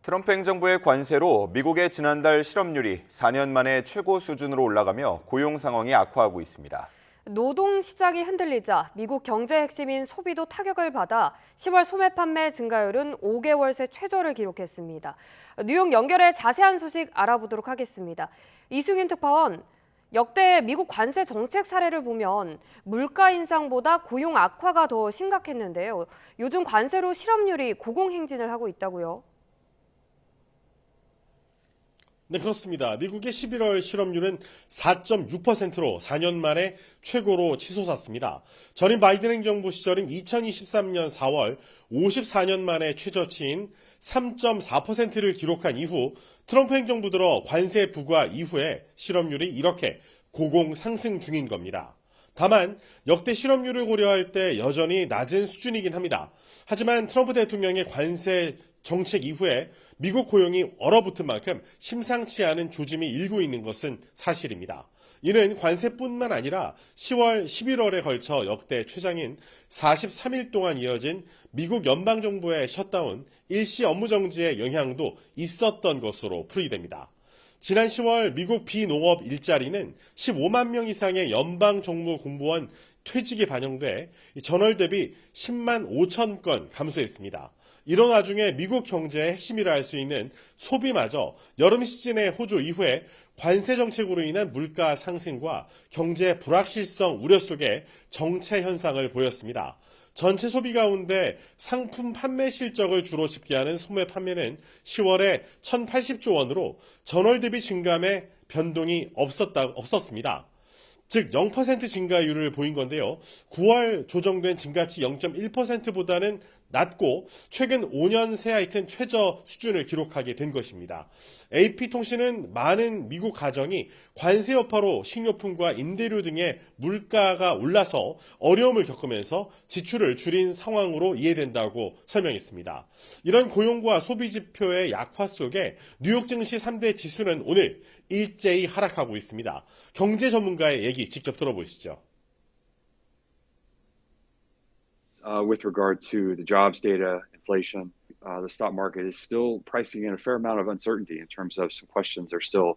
트럼프 행정부의 관세로 미국의 지난달 실업률이 4년 만에 최고 수준으로 올라가며 고용 상황이 악화하고 있습니다. 노동 시장이 흔들리자 미국 경제 핵심인 소비도 타격을 받아 10월 소매 판매 증가율은 5개월 새 최저를 기록했습니다. 뉴욕 연결해 자세한 소식 알아보도록 하겠습니다. 이승윤 특파원, 역대 미국 관세 정책 사례를 보면 물가 인상보다 고용 악화가 더 심각했는데요. 요즘 관세로 실업률이 고공행진을 하고 있다고요? 네, 그렇습니다. 미국의 11월 실업률은 4.6%로 4년 만에 최고로 치솟았습니다. 전임 바이든 행정부 시절인 2023년 4월 54년 만에 최저치인 3.4%를 기록한 이후 트럼프 행정부 들어 관세 부과 이후에 실업률이 이렇게 고공 상승 중인 겁니다. 다만 역대 실업률을 고려할 때 여전히 낮은 수준이긴 합니다. 하지만 트럼프 대통령의 관세 정책 이후에 미국 고용이 얼어붙은 만큼 심상치 않은 조짐이 일고 있는 것은 사실입니다. 이는 관세뿐만 아니라 10월, 11월에 걸쳐 역대 최장인 43일 동안 이어진 미국 연방정부의 셧다운, 일시 업무 정지의 영향도 있었던 것으로 풀이됩니다. 지난 10월 미국 비농업 일자리는 15만 명 이상의 연방정부 공무원 퇴직이 반영돼 전월 대비 10만 5천 건 감소했습니다. 이런 와중에 미국 경제의 핵심이라 할 수 있는 소비마저 여름 시즌의 호조 이후에 관세 정책으로 인한 물가 상승과 경제 불확실성 우려 속에 정체 현상을 보였습니다. 전체 소비 가운데 상품 판매 실적을 주로 집계하는 소매 판매는 10월에 1,080조 원으로 전월 대비 증감에 변동이 없었습니다. 즉 0% 증가율을 보인 건데요. 9월 조정된 증가치 0.1%보다는 낮고 최근 5년 새 하여튼 최저 수준을 기록하게 된 것입니다. AP통신은 많은 미국 가정이 관세 여파로 식료품과 임대료 등의 물가가 올라서 어려움을 겪으면서 지출을 줄인 상황으로 이해된다고 설명했습니다. 이런 고용과 소비 지표의 약화 속에 뉴욕 증시 3대 지수는 오늘 일제히 하락하고 있습니다. 경제 전문가의 얘기 직접 들어보시죠. With regard to the jobs data, inflation, the stock market is still pricing in a fair amount of uncertainty in terms of some questions are still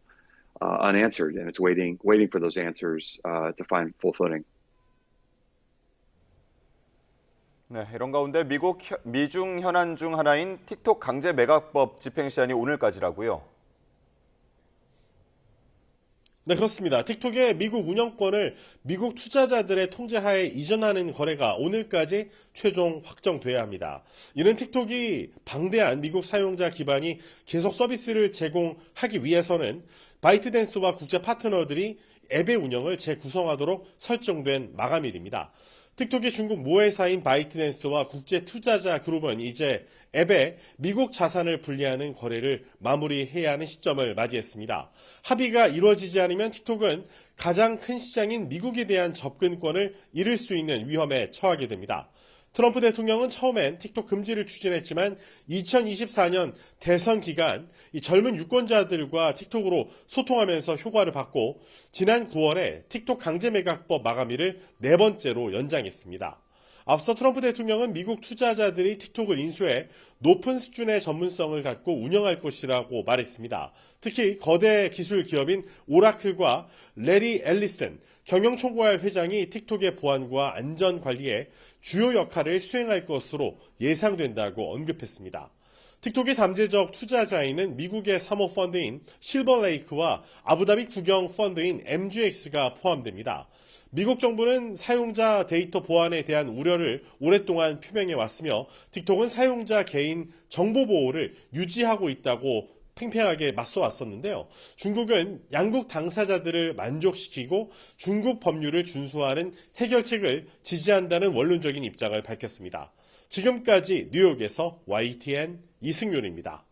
unanswered, and it's waiting for those answers to find full footing. 네, 이런 가운데 미중 현안 중 하나인 틱톡 강제 매각법 집행 시한이 오늘까지라고요. 네, 그렇습니다. 틱톡의 미국 운영권을 미국 투자자들의 통제하에 이전하는 거래가 오늘까지 최종 확정돼야 합니다. 이는 틱톡이 방대한 미국 사용자 기반이 계속 서비스를 제공하기 위해서는 바이트댄스와 국제 파트너들이 앱의 운영을 재구성하도록 설정된 마감일입니다. 틱톡의 중국 모회사인 바이트댄스와 국제 투자자 그룹은 이제 앱에 미국 자산을 분리하는 거래를 마무리해야 하는 시점을 맞이했습니다. 합의가 이루어지지 않으면 틱톡은 가장 큰 시장인 미국에 대한 접근권을 잃을 수 있는 위험에 처하게 됩니다. 트럼프 대통령은 처음엔 틱톡 금지를 추진했지만 2024년 대선 기간 이 젊은 유권자들과 틱톡으로 소통하면서 효과를 봤고 지난 9월에 틱톡 강제 매각법 마감일을 4번째로 연장했습니다. 앞서 트럼프 대통령은 미국 투자자들이 틱톡을 인수해 높은 수준의 전문성을 갖고 운영할 것이라고 말했습니다. 특히 거대 기술 기업인 오라클과 레리 앨리슨 경영총괄 회장이 틱톡의 보안과 안전 관리에 주요 역할을 수행할 것으로 예상된다고 언급했습니다. 틱톡의 잠재적 투자자에는 미국의 사모펀드인 실버레이크와 아부다비 국영 펀드인 MGX가 포함됩니다. 미국 정부는 사용자 데이터 보안에 대한 우려를 오랫동안 표명해 왔으며 틱톡은 사용자 개인 정보 보호를 유지하고 있다고 팽팽하게 맞서 왔었는데요. 중국은 양국 당사자들을 만족시키고 중국 법률을 준수하는 해결책을 지지한다는 원론적인 입장을 밝혔습니다. 지금까지 뉴욕에서 YTN 이승윤입니다.